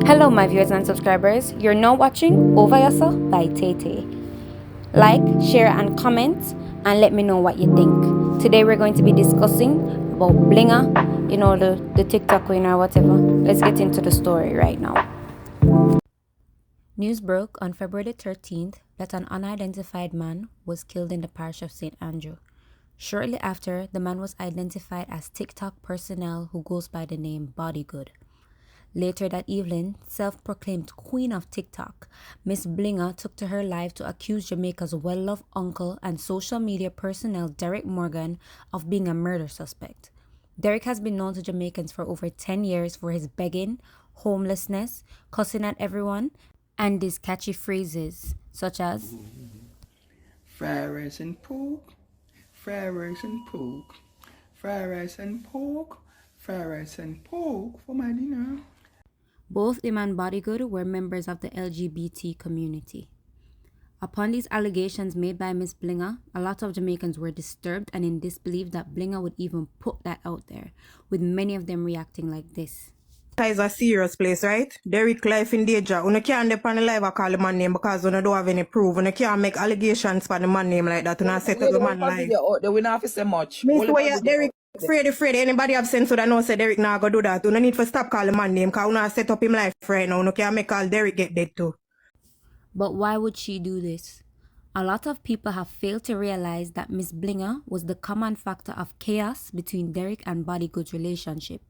Hello, my viewers and subscribers. You're now watching Ovayaso by Tete. Like, share, and comment, and let me know what you think. Today, we're going to be discussing about Blinga, the TikTok queen or whatever. Let's get into the story right now. News broke on February 13th that an unidentified man was killed in the parish of St. Andrew. Shortly after, the man was identified as TikTok personnel who goes by the name Bodygood. Later that evening, self-proclaimed queen of TikTok, Miss Blinga took to her live to accuse Jamaica's well-loved uncle and social media personnel Derek Morgan of being a murder suspect. Derek has been known to Jamaicans for over 10 years for his begging, homelessness, cussing at everyone, and his catchy phrases such as fried rice and pork, fried rice and pork, fried rice and pork, fried rice and pork for my dinner. Both him and Bodygood were members of the LGBT community. Upon these allegations made by Miss Blinga, a lot of Jamaicans were disturbed and in disbelief that Blinga would even put that out there, with many of them reacting like this. Is a serious place, right? Derek life in danger. You can't depend on the live or call the man name because you don't have any proof. You can't make allegations for the man name like that. You not set up the man life. They will not say much. Miss way Derek afraid. Anybody have sense that know say Derek not go do that. You don't need to stop calling man name because you not set up him life right now. You can't make all Derek get dead too. But why would she do this? A lot of people have failed to realize that Miss Blinga was the common factor of chaos between Derek and Bodygood's relationship.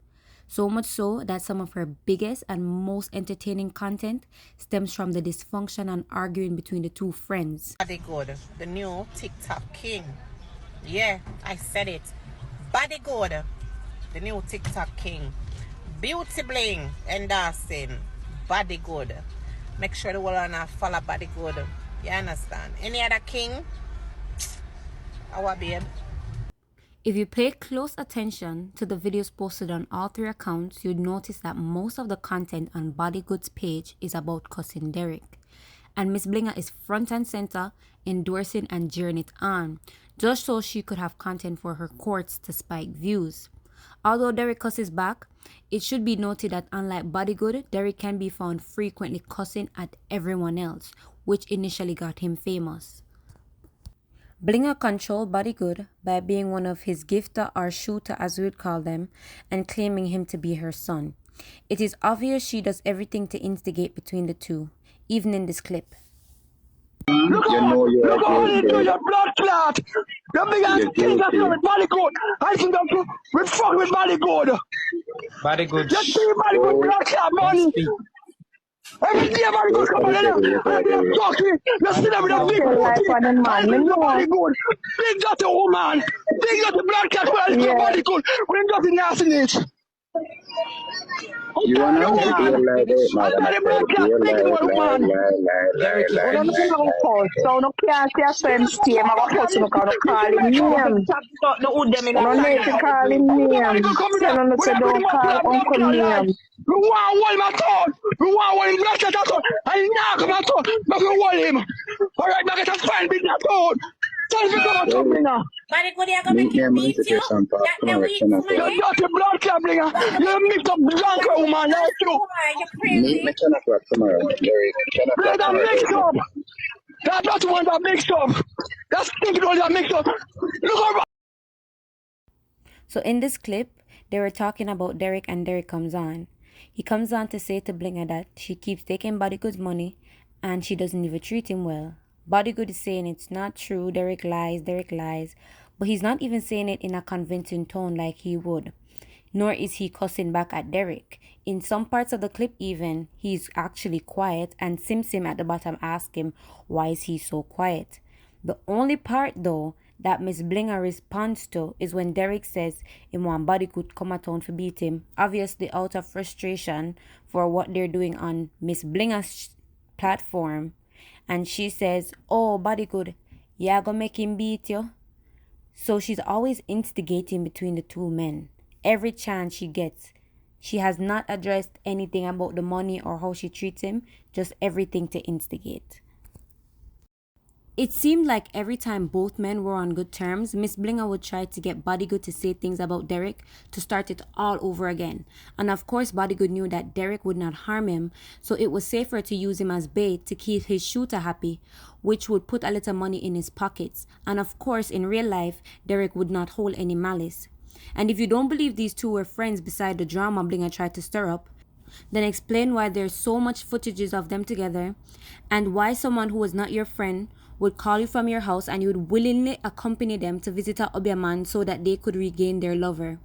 So much so that some of her biggest and most entertaining content stems from the dysfunction and arguing between the two friends. Bodygood, the new TikTok king. Yeah, I said it. Bodygood, the new TikTok king. Beauty Bling endorsing Bodygood. Make sure the world not follow Bodygood. You understand? Any other king? Our babe. If you pay close attention to the videos posted on all three accounts, you'd notice that most of the content on Bodygood's page is about cussing Derek. And Miss Blinga is front and center, endorsing and jeering it on, just so she could have content for her courts to spike views. Although Derek cusses back, it should be noted that unlike Bodygood, Derek can be found frequently cussing at everyone else, which initially got him famous. Blinger controlled Bodygood by being one of his gifter or shooter as we would call them and claiming him to be her son. It is obvious she does everything to instigate between the two, even in this clip. Look how you do your blood clot. The biggest thing that's with Bodygood. I think that we fuck with Bodygood. Bodygood. Just see Bodygood blood clot money. Every day Bodygood come on there. And they're talking. You're still with a big booty. I think the Bodygood. Big dirty woman. Big dirty blood clot. Well, it's Bodygood. Big dirty nastiness. You wanna like it, man. So no can't see a friend stay. I'm going to call him name. No need to call him name. Tell him to don't call uncle name. You want to hold my tongue. You want to hold him black at that tongue. I knock my tongue. But you hold him. All right, now get a fine big that tongue. Tell me come on, Blinger. Bodygood, you're going to beat you. That the weak woman. You're not a blood clot, Blinger. You mix up blank woman like you. You're crazy. meet me 10 o'clock tomorrow, Derek. 10 o'clock That tomorrow. mix up. That's not the one that mixed up. That's thinking all that mixed up. Look over. So in this clip, they were talking about Derek and Derek comes on. He comes on to say to Blinger that she keeps taking Bodygood's money and she doesn't even treat him well. Bodygood is saying it's not true, Derek lies, but he's not even saying it in a convincing tone like he would. Nor is he cussing back at Derek. In some parts of the clip even, he's actually quiet and Sim at the bottom asks him why is he so quiet. The only part though that Miss Blinger responds to is when Derek says him want Bodygood come at town for beat him, obviously out of frustration for what they're doing on Miss Blinger's platform. And she says, oh, Bodygood, yeah, gonna make him beat you. So she's always instigating between the two men. Every chance she gets. She has not addressed anything about the money or how she treats him, just everything to instigate. It seemed like every time both men were on good terms, Miss Blinger would try to get Bodygood to say things about Derek to start it all over again. And of course, Bodygood knew that Derek would not harm him, so it was safer to use him as bait to keep his shooter happy, which would put a little money in his pockets. And of course, in real life, Derek would not hold any malice. And if you don't believe these two were friends beside the drama Blinger tried to stir up, then explain why there's so much footages of them together and why someone who was not your friend would call you from your house and you would willingly accompany them to visit a Obiaman so that they could regain their lover.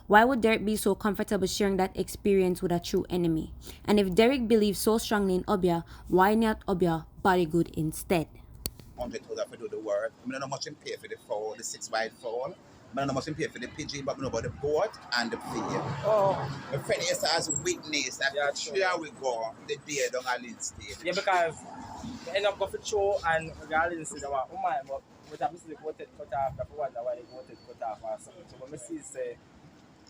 Why would Derek be so comfortable sharing that experience with a true enemy? And if Derek believes so strongly in Obia, why not Obia Bodygood instead? 100,000 for do the work. I don't know much in pay for the fall, the 6 wide fall. I don't know much in pay for the pigeon, but I know about the boat and the fee. Oh. My friend is as witness that here we go, the day down a Lynn State. Yeah, because we end up going for show and we got Lynn State, oh my, but with a mistake, voted cut off, I wonder why they voted cut off or something. So when I see say,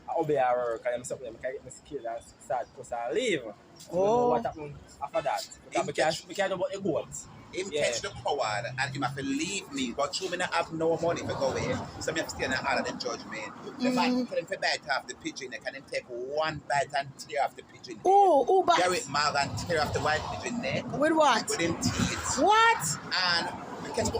I'll be at work and I'm something, I can get my skill and start because I leave. Oh. What happened after that? Because we can't know about a goat. Him catch the coward and him have to leave me, but through me not have no money to go away. So me have to stay in the hall of the judgment. The man tell him to bite off the pigeon, they can him take one bite and tear off the pigeon. Oh, but Garrett Morgan tear off the white pigeon neck. With what? With him teeth. What? And we catch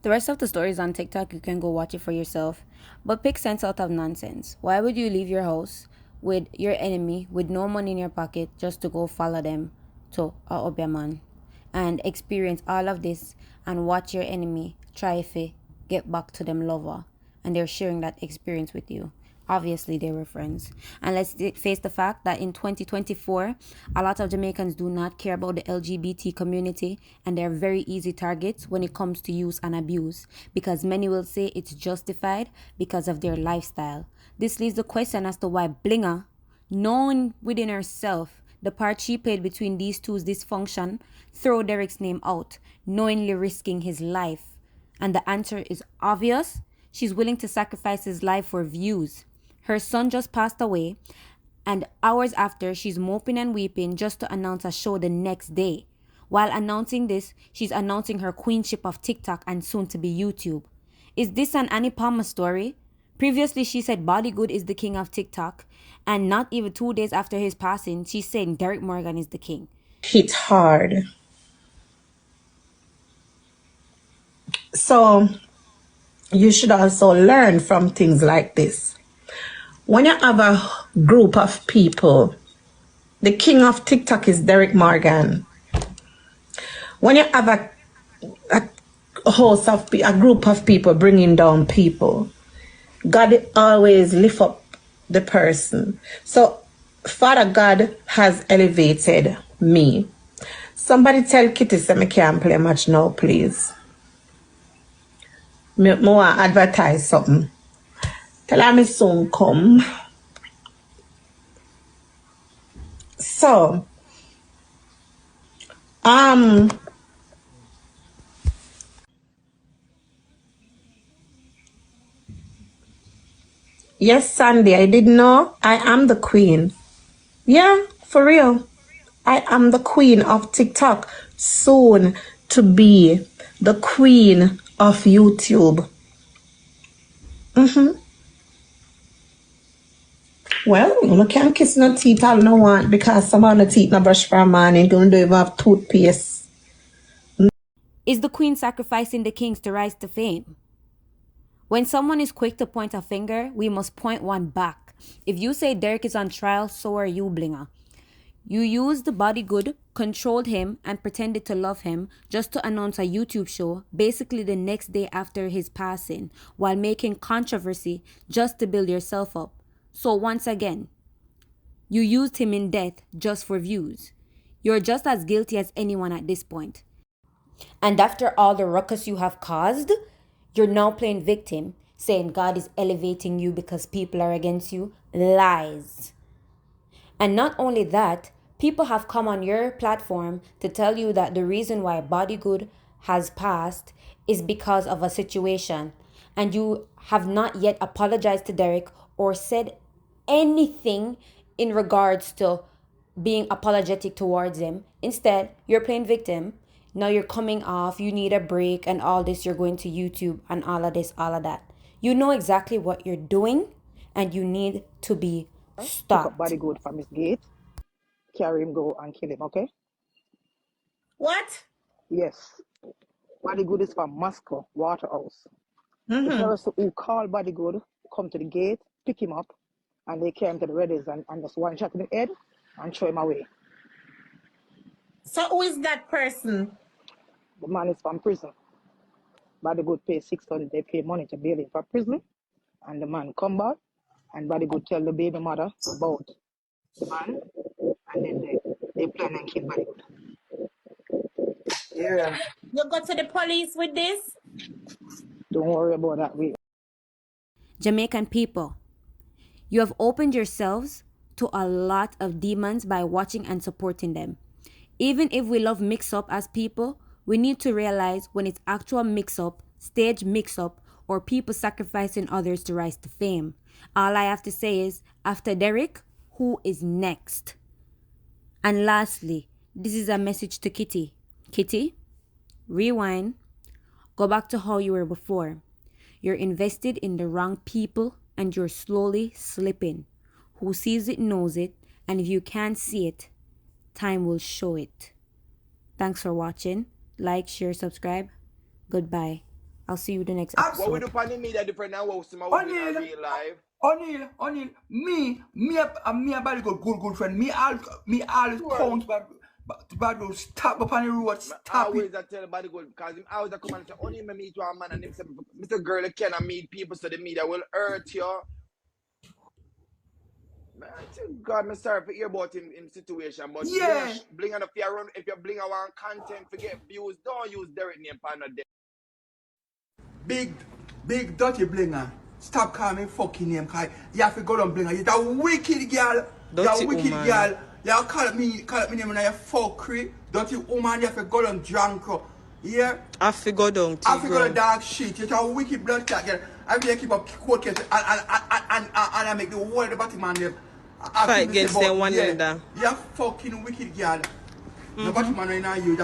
The rest of the story is on TikTok. You can go watch it for yourself. But pick sense out of nonsense. Why would you leave your house with your enemy with no money in your pocket just to go follow them to a Obiaman and experience all of this and watch your enemy try to get back to them lover and they're sharing that experience with you? Obviously, they were friends. And let's face the fact that in 2024, a lot of Jamaicans do not care about the LGBT community and they're very easy targets when it comes to use and abuse because many will say it's justified because of their lifestyle. This leaves the question as to why Blinga, knowing within herself the part she played between these two's dysfunction, throw Derek's name out, knowingly risking his life. And the answer is obvious. She's willing to sacrifice his life for views. Her son just passed away, and hours after, she's moping and weeping just to announce a show the next day. While announcing this, she's announcing her queenship of TikTok and soon to be YouTube. Is this an Annie Palmer story? Previously, she said Bodygood is the king of TikTok, and not even 2 days after his passing, she's saying Derek Morgan is the king. Hit hard. So, you should also learn from things like this. When you have a group of people, the king of TikTok is Derek Morgan. When you have a group of people bringing down people, God always lift up the person. So, Father God has elevated me. Somebody tell Kitty that I can't play much now, please. I want to advertise something. Tell her me soon come. So, yes, Sandy, I didn't know. I am the queen. Yeah, for real. I am the queen of TikTok. Soon to be the queen of YouTube. Well, you can't kiss no teeth all no want because some of the teeth no brush for a man and don't even have toothpaste. Is the queen sacrificing the kings to rise to fame? When someone is quick to point a finger, we must point one back. If you say Derek is on trial, so are you, Blinger. You used the Bodygood, controlled him, and pretended to love him just to announce a YouTube show basically the next day after his passing, while making controversy just to build yourself up. So once again, you used him in death just for views. You're just as guilty as anyone at this point. And after all the ruckus you have caused, you're now playing victim, saying God is elevating you because people are against you. Lies. And not only that, people have come on your platform to tell you that the reason why Bodygood has passed is because of a situation. And you have not yet apologized to Derek or said anything in regards to being apologetic towards him. Instead, you're playing victim. Now you're coming off, you need a break and all this, you're going to YouTube and all of this, all of that. You know exactly what you're doing and you need to be Pick up stopped. body good from his gate, carry him go and kill him, okay? What? Yes. Body good is from Moscow, Waterhouse. The person who called body good come to the gate, pick him up, and they carry him to the Reddies and just one shot in the head and throw him away. So who is that person? The man is from prison. Body good pay 600, they pay money to bail him for prison, and the man come back, and body good tell the baby mother about the man, and then they plan and kill body good. Yeah. You go to the police with this? Don't worry about that. Jamaican people, you have opened yourselves to a lot of demons by watching and supporting them. Even if we love mix-up as people, we need to realize when it's actual mix-up, stage mix-up, or people sacrificing others to rise to fame. All I have to say is, after Derek, who is next? And lastly, this is a message to Kitty. Kitty, rewind. Go back to how you were before. You're invested in the wrong people and you're slowly slipping. Who sees it knows it, and if you can't see it, time will show it. Thanks for watching. Like, share, subscribe. Goodbye. I'll see you in the next episode. What we do on the media different now, what we in real life. O'Neal, me a body good friend. Me always count bad road, stop up on the road, stop it. I always tell body good, because him always come and say, O'Neal, me meet one man, and him say, Mr. Girl, you cannot meet people, so the media will hurt you. Man, God, I'm sorry for hear about him in situation, but yeah, Blinger, if you Blinger want content, forget views, don't use Derek name for no Big dirty Blinger. Stop calling me fucking name, cause you have to go down Blinger. You're a wicked girl. You're a wicked girl. You call me name and you fuckery. Dirty woman, you have to go down drunk. Yeah? I have to go down. I have to go down dark shit. You're a wicked blood clot girl. I have to keep up court case and I make the whole of the bottom man them. Fight against them one another. You're a fucking wicked girl. The bottom man right now, you.